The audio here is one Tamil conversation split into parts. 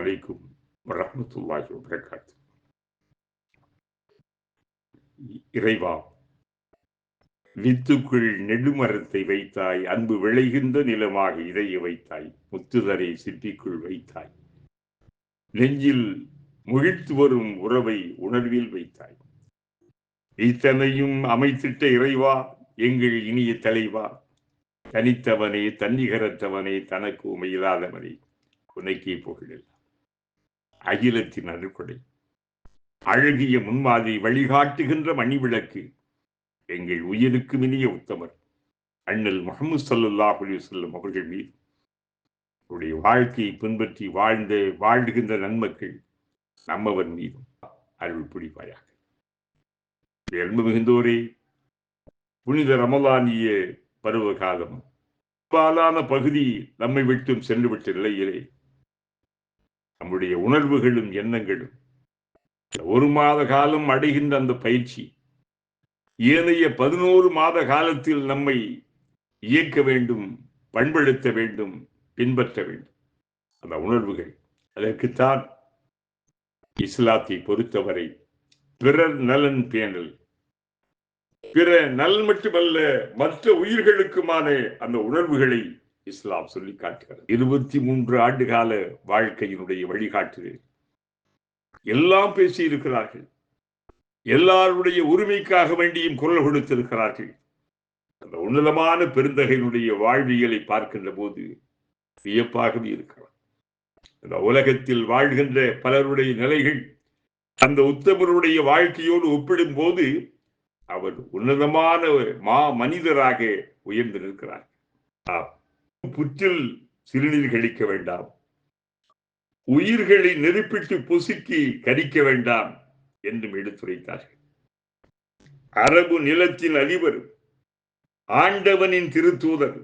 அலைக்கும் வரஹ்மத்துல்லாஹி வபரகாத்துஹு. இறைவா, வித்துக்குள் நெடுமரத்தை வைத்தாய், அன்பு விளைகின்ற நிலமாக இதைய வைத்தாய், முத்துதரை சிப்பிக்குள் வைத்தாய், நெஞ்சில் முகிழ்த்து வரும் உறவை உணர்வில் வைத்தாய். இத்தனையும் அமைத்திட்ட இறைவா, எங்கள் இனிய தலைவா, தனித்தவனே, தன்னிகரத்தவனே, தனக்கு உமையில்லாதவனே, உனக்கே புகழெல்லாம். அகிலத்தின் அருட்கொடை, அழகிய முன்மாதிரி, வழிகாட்டுகின்ற மணிவிளக்கு, எங்கள் உயிருக்கு இனிய உத்தமர் அண்ணல் முஹம்மது ஸல்லல்லாஹு அலைஹி வஸல்லம் அவர்கள் மீது அவருடைய வாழ்க்கையை பின்பற்றி வாழ்கின்ற நன்மக்கள் நம்மவர் மீதும் அருள் புரிவாயாக. அன்பு மிகுந்தோரே, புனித ரமலானிய பருவ காலம் பெரும்பாலான பகுதி நம்மை விட்டும் சென்றுவிட்ட நிலையிலே நம்முடைய உணர்வுகளும் எண்ணங்களும் ஒரு மாத காலம் அடைகின்ற அந்த பயிற்சி ஏனைய 11 மாத காலத்தில் நம்மை இயக்க வேண்டும், பண்படுத்த வேண்டும், பின்பற்ற வேண்டும். அந்த உணர்வுகள், அதற்குத்தான் இஸ்லாத்தை பொறுத்தவரை பிறர் நலன் பேணல், பிற நலன் மட்டுமல்ல மற்ற உயிர்களுக்குமான அந்த உணர்வுகளை இஸ்லாம் சொல்லி காட்டுகிறது. 23 ஆண்டு கால வாழ்க்கையினுடைய வழிகாட்டுதல் எல்லாம் பேசியிருக்கிறார்கள். எல்லாருடைய உரிமைக்காக வேண்டியும் குரல் கொடுத்திருக்கிறார்கள். அந்த உன்னதமான பெருந்தகையினுடைய வாழ்வியலை பார்க்கின்ற போது வியப்பாகவே இருக்கிறார். அந்த உலகத்தில் வாழ்கின்ற பலருடைய நிலைகள் அந்த உத்தமருடைய வாழ்க்கையோடு ஒப்பிடும் போது அவர் உன்னதமான மனிதராக உயர்ந்து நிற்கிறார். புற்றில் சிறுநீர் கழிக்க வேண்டாம், உயிர்களை நெருப்பிட்டு பொசுக்கி கரிக்க வேண்டாம் என்றும் எடுத்துரைத்தார்கள். அரபு நிலத்தின் அதிபர், ஆண்டவனின் திருத்தூதர்,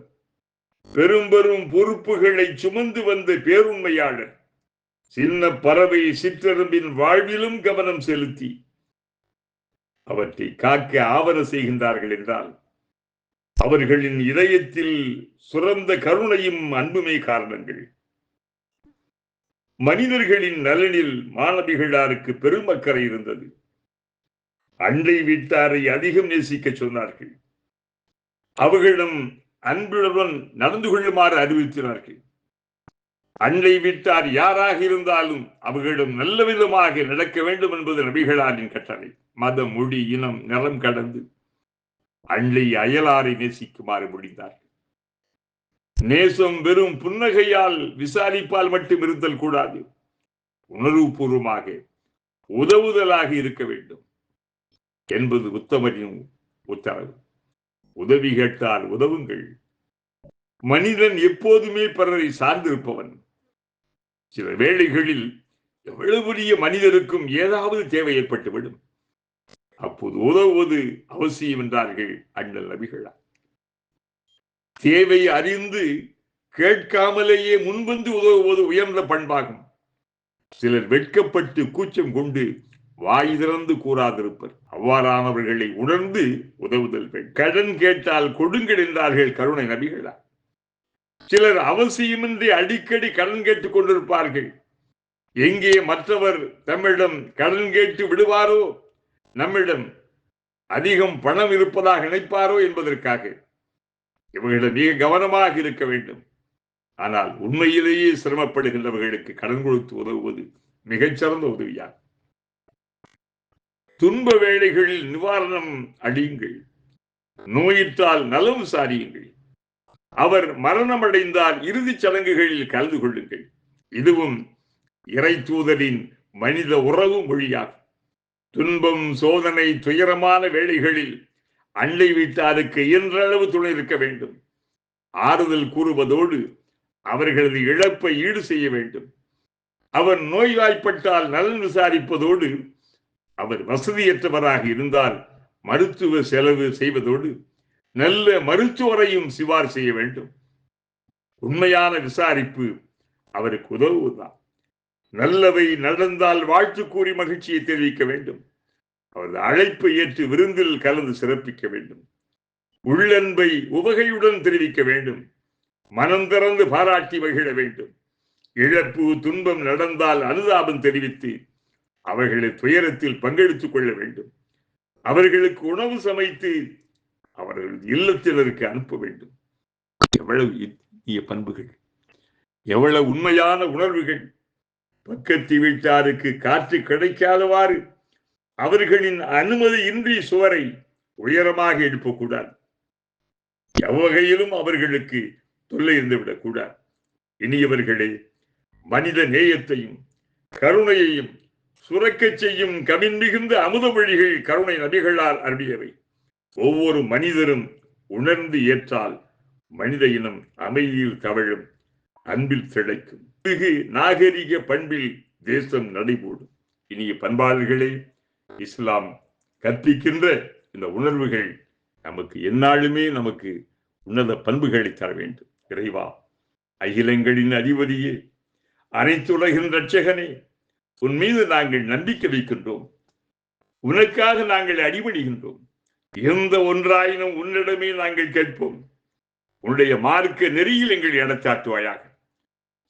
பெரும் பெரும் பொறுப்புகளை சுமந்து வந்த பேருண்மையாளர், சின்ன பறவை சிற்றெரும்பின் வாழ்விலும் கவனம் செலுத்தி அவற்றை காக்க ஆவண செய்கின்றார்கள் என்றால் அவர்களின் இதயத்தில் சுரந்த கருணையும் அன்புமே காரணங்கள். மனிதர்களின் நலனில் மாணவிகளாருக்கு பெரும் அக்கறை இருந்தது. அண்டை வீட்டாரை அதிகம் நேசிக்க சொன்னார்கள். அவர்களிடம் அன்புடன் நடந்து கொள்ளுமாறு அறிவித்தார்கள். அண்டை வீட்டார் யாராக இருந்தாலும் அவர்களிடம் நல்ல விதமாக நடக்க வேண்டும் என்பது நபிகளாரின் கட்டளை. மதம், மொழி, இனம், நிறம் கடந்து அண்டை அயலாரை நேசிக்குமாறு முடிந்தார்கள். நேசம் வெறும் புன்னகையால் விசாரிப்பால் மட்டும் இருத்தல் கூடாது, உணர்வுபூர்வமாக உதவுதலாக இருக்க வேண்டும் என்பது உத்தமரின் உத்தரவு. உதவி கேட்டால் உதவுங்கள். மனிதன் எப்போதுமே பிறரை சார்ந்திருப்பவன். சில வேளைகளில் எவ்வளவு பெரிய மனிதருக்கும் ஏதாவது தேவை ஏற்பட்டுவிடும். அப்போது உதவுவது அவசியம் என்றார்கள் அண்ணல் நபிகளார். தேவை அறிந்து கேட்காமலேயே முன்வந்து உதவுவது உயர்ந்த பண்பாகும். சிலர் வெட்கப்பட்டு கூச்சம் கொண்டு வாய் திறந்து கூறாதிருப்பர். அவ்வாறானவர்களை உணர்ந்து உதவுதல் வேண்டும். கடன் கேட்டால் கொடுங்கள் என்றார்கள் கருணை நபிகளார். சிலர் அவசியமின்றி அடிக்கடி கடன் கேட்டுக் கொண்டிருப்பார்கள். எங்கே மற்றவர் தம்மிடம் கடன் கேட்டு விடுவாரோ, நம்மிடம் அதிகம் பணம் இருப்பதாக நினைப்பாரோ என்பதற்காக இவர்களிடம் மிக கவனமாக இருக்க வேண்டும். ஆனால் உண்மையிலேயே சிரமப்படுகின்றவர்களுக்கு கடன் கொடுத்து உதவுவது மிகச்சிறந்த உதவியாகும். துன்ப வேளைகளில் நிவாரணம் அடியுங்கள். நோயிட்டால் நலம் சாரியுங்கள். அவர் மரணம் அடைந்தால் இறுதிச் சடங்குகளில் கலந்து கொள்ளுங்கள். இதுவும் இறை தூதரின் மனித உறவு மொழியாகும். துன்பம், சோதனை, துயரமான வேளைகளில் அண்டை வீட்டாருக்கு இயன்றளவு துணை இருக்க வேண்டும். ஆறுதல் கூறுவதோடு அவர்களது இழப்பை ஈடு செய்ய வேண்டும். அவர் நோய்வாய்ப்பட்டால் நலன் விசாரிப்பதோடு, அவர் வசதியற்றவராக இருந்தால் மருத்துவ செலவு செய்வதோடு நல்ல மருத்துவரையும் சிபார் செய்ய வேண்டும். உண்மையான விசாரிப்பு அவருக்கு உதவுவதுதான். நல்லவை நடந்தால் வாழ்த்து கூறி மகிழ்ச்சியை தெரிவிக்க வேண்டும். அவரது அழைப்பை ஏற்று விருந்தில் கலந்து சிறப்பிக்க வேண்டும். உள்ளன்பை உவகையுடன் தெரிவிக்க வேண்டும். மனம் திறந்து பாராட்டி மகிழ வேண்டும். இழப்பு துன்பம் நடந்தால் அனுதாபம் தெரிவித்து அவர்களை துயரத்தில் பங்கெடுத்துக் கொள்ள வேண்டும். அவர்களுக்கு உணவு சமைத்து அவர்கள் இல்லத்தினருக்கு அனுப்ப வேண்டும். எவ்வளவு இனிய பண்புகள், எவ்வளவு உண்மையான உணர்வுகள். பக்கத்து வீட்டாருக்கு காற்று கிடைக்காதவாறு அவர்களின் அனுமதியின்றி சுவரை உயரமாக எழுப்பக்கூடாது. எவ்வகையிலும் அவர்களுக்கு தொல்லை இருந்துவிடக் கூடாது. இனியவர்களே, மனித நேயத்தையும் கருணையையும் சுரக்க செய்யும் கவின் மிகுந்த அமுத வழிகள் கருணை நபிகளால் அருளியவை. ஒவ்வொரு மனிதரும் உணர்ந்து ஏற்றால் மனித இனம் அமைதியில் தவழும், அன்பில் திளைக்கும், மிகு நாகரிக பண்பில் தேசம் நடைபோடும். இனிய பண்பாளர்களே, இஸ்லாம் கற்பிக்கின்ற இந்த உணர்வுகள் நமக்கு எந்நாளுமே நமக்கு உன்னத பண்புகளை தர வேண்டும். இறைவா, அகிலங்களின் அதிபதியே, அனைத்துலகின் இரட்சகனே, உன் மீது நாங்கள் நம்பிக்கை வைக்கின்றோம். உனக்காக நாங்கள் அடிபடுகின்றோம். எந்த ஒன்றாயினும் உன்னிடமே நாங்கள் கேட்போம். உன்னுடைய மார்க்க நெறியில் எங்கள் இடச்சாட்டுவாயாக.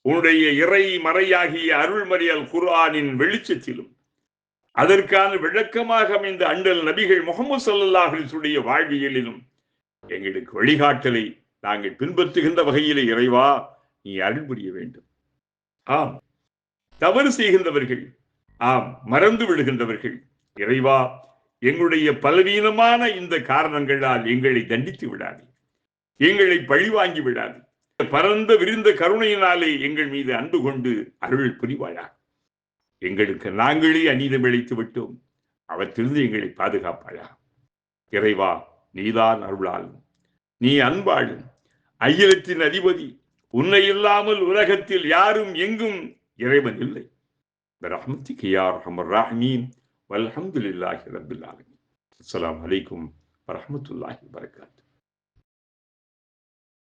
உன்னுடைய இறை மறையாகிய அருள்மறியல் குர்ஆனின் வெளிச்சத்திலும் அதற்கான விளக்கமாக அமைந்த அண்டல் நபிகள் முகமது ஸல்லல்லாஹு அலைஹி வஸல்லம் வாழ்வியலிலும் எங்களுக்கு வழிகாட்டலை நாங்கள் பின்பற்றுகின்ற வகையிலே இறைவா நீ அருள் புரிய வேண்டும். ஆம், தவறு செய்கின்றவர்கள், ஆம், மறந்து விடுகின்றவர்கள், இறைவா எங்களுடைய பலவீனமான இந்த காரணங்களால் எங்களை தண்டித்து விடாது, எங்களை பழிவாங்கி விடாது. பரந்த விரிந்த கருணையினாலே எங்கள் மீது அன்பு கொண்டு அருள் புரிவாயா. எங்களுக்கு நாங்களே அநீதம் இழைத்து விட்டோம், அவற்றிலிருந்து எங்களை பாதுகாப்பாயா. இறைவா, நீதான் அருளாலும், நீ அன்பாளும், அகிலத்தின் அதிபதி, உன்னை இல்லாமல் உலகத்தில் யாரும் எங்கும் இறைவன் இல்லை. பிரஹ்மத்திக யா அர்ஹமர் ராஹிமீன். வல்ஹம்துலில்லாஹி ரப்பில் ஆலமீன். அஸ்ஸலாமு அலைக்கும் வரஹ்மத்துல்லாஹி வபரகாத்துஹு.